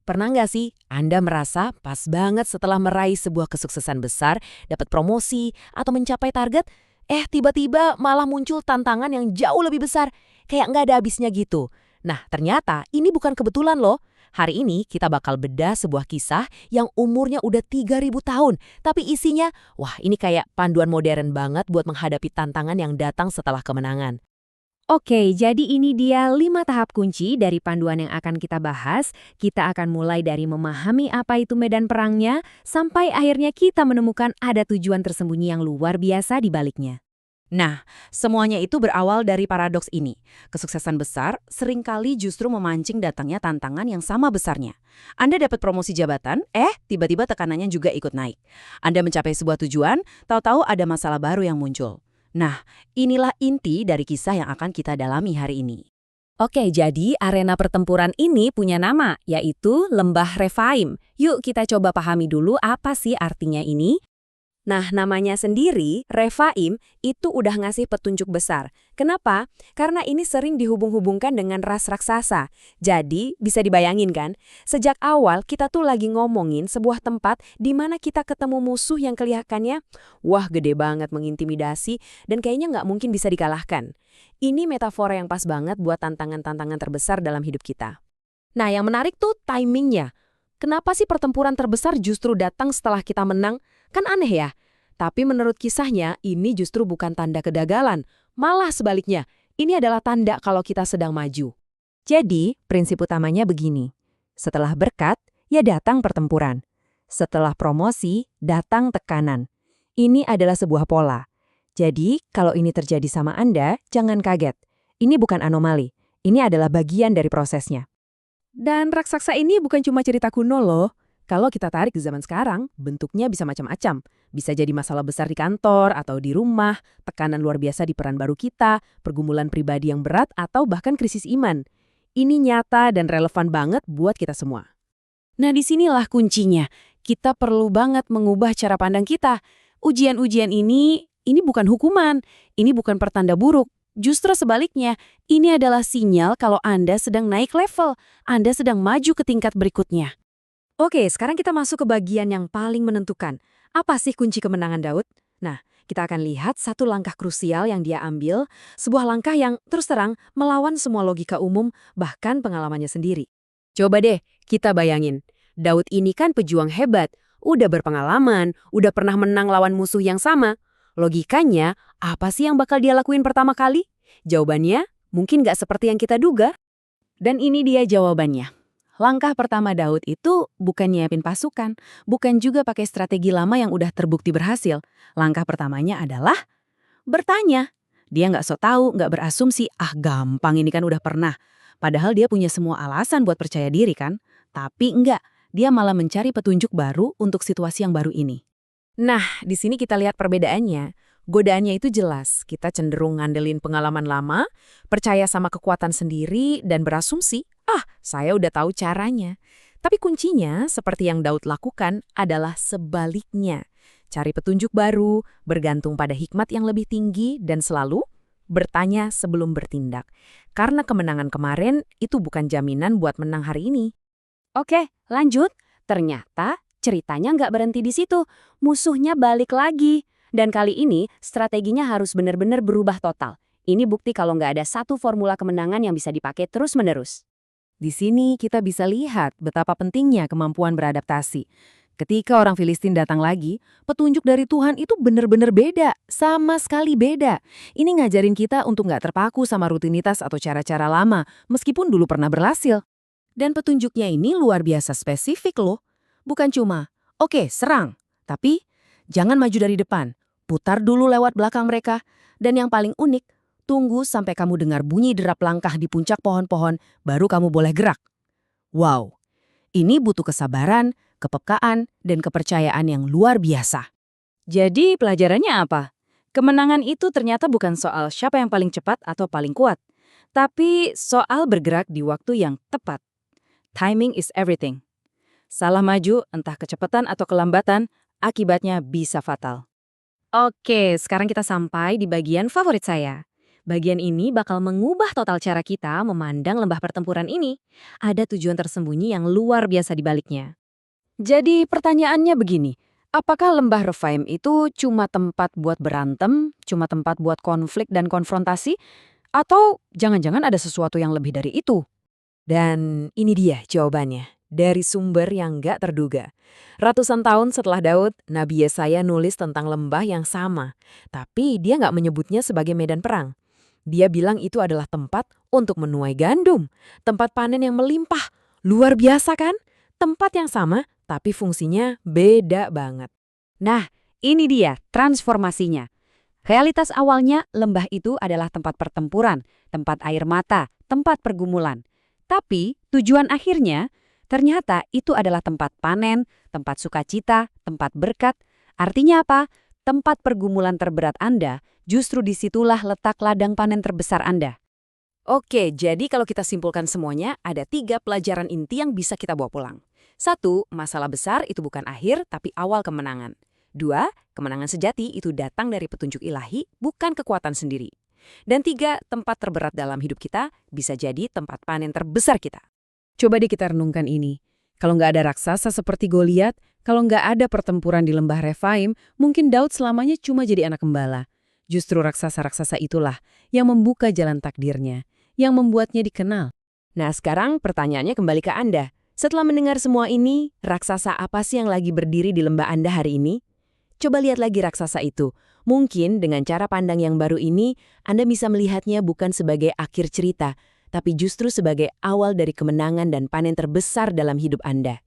Pernah nggak sih Anda merasa pas banget setelah meraih sebuah kesuksesan besar, dapat promosi, atau mencapai target, tiba-tiba malah muncul tantangan yang jauh lebih besar, kayak nggak ada habisnya gitu. Nah, ternyata ini bukan kebetulan loh. Hari ini kita bakal bedah sebuah kisah yang umurnya udah 3.000 tahun, tapi isinya, wah ini kayak panduan modern banget buat menghadapi tantangan yang datang setelah kemenangan. Oke, jadi ini dia 5 tahap kunci dari panduan yang akan kita bahas. Kita akan mulai dari memahami apa itu medan perangnya, sampai akhirnya kita menemukan ada tujuan tersembunyi yang luar biasa di baliknya. Nah, semuanya itu berawal dari paradoks ini. Kesuksesan besar seringkali justru memancing datangnya tantangan yang sama besarnya. Anda dapat promosi jabatan, tiba-tiba tekanannya juga ikut naik. Anda mencapai sebuah tujuan, tahu-tahu ada masalah baru yang muncul. Nah, inilah inti dari kisah yang akan kita dalami hari ini. Oke, jadi arena pertempuran ini punya nama, yaitu Lembah Refaim. Yuk kita coba pahami dulu apa sih artinya ini. Nah, namanya sendiri, Refaim, itu udah ngasih petunjuk besar. Kenapa? Karena ini sering dihubung-hubungkan dengan ras raksasa. Jadi, bisa dibayangin kan? Sejak awal, kita tuh lagi ngomongin sebuah tempat di mana kita ketemu musuh yang kelihatannya, wah gede banget mengintimidasi, dan kayaknya nggak mungkin bisa dikalahkan. Ini metafora yang pas banget buat tantangan-tantangan terbesar dalam hidup kita. Nah, yang menarik tuh timingnya. Kenapa sih pertempuran terbesar justru datang setelah kita menang? Kan aneh ya? Tapi menurut kisahnya, ini justru bukan tanda kegagalan. Malah sebaliknya, ini adalah tanda kalau kita sedang maju. Jadi, prinsip utamanya begini. Setelah berkat, ya datang pertempuran. Setelah promosi, datang tekanan. Ini adalah sebuah pola. Jadi, kalau ini terjadi sama Anda, jangan kaget. Ini bukan anomali. Ini adalah bagian dari prosesnya. Dan raksasa ini bukan cuma cerita kuno loh. Kalau kita tarik ke zaman sekarang, bentuknya bisa macam-macam. Bisa jadi masalah besar di kantor atau di rumah, tekanan luar biasa di peran baru kita, pergumulan pribadi yang berat, atau bahkan krisis iman. Ini nyata dan relevan banget buat kita semua. Nah, disinilah kuncinya. Kita perlu banget mengubah cara pandang kita. Ujian-ujian ini bukan hukuman, ini bukan pertanda buruk. Justru sebaliknya, ini adalah sinyal kalau Anda sedang naik level, Anda sedang maju ke tingkat berikutnya. Oke, sekarang kita masuk ke bagian yang paling menentukan. Apa sih kunci kemenangan Daud? Nah, kita akan lihat satu langkah krusial yang dia ambil, sebuah langkah yang terus terang melawan semua logika umum, bahkan pengalamannya sendiri. Coba deh, kita bayangin. Daud ini kan pejuang hebat, udah berpengalaman, udah pernah menang lawan musuh yang sama. Logikanya, apa sih yang bakal dia lakuin pertama kali? Jawabannya, mungkin nggak seperti yang kita duga. Dan ini dia jawabannya. Langkah pertama Daud itu bukan nyiapin pasukan, bukan juga pakai strategi lama yang udah terbukti berhasil. Langkah pertamanya adalah bertanya. Dia nggak sok tahu, nggak berasumsi, gampang ini kan udah pernah. Padahal dia punya semua alasan buat percaya diri kan. Tapi enggak, dia malah mencari petunjuk baru untuk situasi yang baru ini. Nah, di sini kita lihat perbedaannya. Godaannya itu jelas, kita cenderung ngandelin pengalaman lama, percaya sama kekuatan sendiri, dan berasumsi, saya udah tahu caranya. Tapi kuncinya, seperti yang Daud lakukan, adalah sebaliknya. Cari petunjuk baru, bergantung pada hikmat yang lebih tinggi, dan selalu bertanya sebelum bertindak. Karena kemenangan kemarin itu bukan jaminan buat menang hari ini. Oke, lanjut. Ternyata ceritanya nggak berhenti di situ. Musuhnya balik lagi. Dan kali ini, strateginya harus benar-benar berubah total. Ini bukti kalau nggak ada satu formula kemenangan yang bisa dipakai terus-menerus. Di sini kita bisa lihat betapa pentingnya kemampuan beradaptasi. Ketika orang Filistin datang lagi, petunjuk dari Tuhan itu benar-benar beda, sama sekali beda. Ini ngajarin kita untuk nggak terpaku sama rutinitas atau cara-cara lama, meskipun dulu pernah berhasil. Dan petunjuknya ini luar biasa spesifik loh. Bukan cuma, oke, serang. Tapi, jangan maju dari depan. Putar dulu lewat belakang mereka. Dan yang paling unik, tunggu sampai kamu dengar bunyi derap langkah di puncak pohon-pohon, baru kamu boleh gerak. Wow, ini butuh kesabaran, kepekaan, dan kepercayaan yang luar biasa. Jadi pelajarannya apa? Kemenangan itu ternyata bukan soal siapa yang paling cepat atau paling kuat, tapi soal bergerak di waktu yang tepat. Timing is everything. Salah maju, entah kecepatan atau kelambatan, akibatnya bisa fatal. Oke, sekarang kita sampai di bagian favorit saya. Bagian ini bakal mengubah total cara kita memandang lembah pertempuran ini. Ada tujuan tersembunyi yang luar biasa di baliknya. Jadi pertanyaannya begini, apakah lembah Rephaim itu cuma tempat buat berantem, cuma tempat buat konflik dan konfrontasi, atau jangan-jangan ada sesuatu yang lebih dari itu? Dan ini dia jawabannya. Dari sumber yang nggak terduga. Ratusan tahun setelah Daud, Nabi Yesaya nulis tentang lembah yang sama. Tapi dia nggak menyebutnya sebagai medan perang. Dia bilang itu adalah tempat untuk menuai gandum. Tempat panen yang melimpah. Luar biasa kan? Tempat yang sama, tapi fungsinya beda banget. Nah, ini dia transformasinya. Realitas awalnya lembah itu adalah tempat pertempuran, tempat air mata, tempat pergumulan. Tapi tujuan akhirnya ternyata itu adalah tempat panen, tempat sukacita, tempat berkat. Artinya apa? Tempat pergumulan terberat Anda, justru disitulah letak ladang panen terbesar Anda. Oke, jadi kalau kita simpulkan semuanya, ada 3 pelajaran inti yang bisa kita bawa pulang. 1, masalah besar itu bukan akhir, tapi awal kemenangan. 2, kemenangan sejati itu datang dari petunjuk ilahi, bukan kekuatan sendiri. Dan 3, tempat terberat dalam hidup kita bisa jadi tempat panen terbesar kita. Coba deh kita renungkan ini. Kalau nggak ada raksasa seperti Goliat, kalau nggak ada pertempuran di lembah Rephaim, mungkin Daud selamanya cuma jadi anak gembala. Justru raksasa-raksasa itulah yang membuka jalan takdirnya, yang membuatnya dikenal. Nah sekarang pertanyaannya kembali ke Anda. Setelah mendengar semua ini, raksasa apa sih yang lagi berdiri di lembah Anda hari ini? Coba lihat lagi raksasa itu. Mungkin dengan cara pandang yang baru ini, Anda bisa melihatnya bukan sebagai akhir cerita, tapi justru sebagai awal dari kemenangan dan panen terbesar dalam hidup Anda.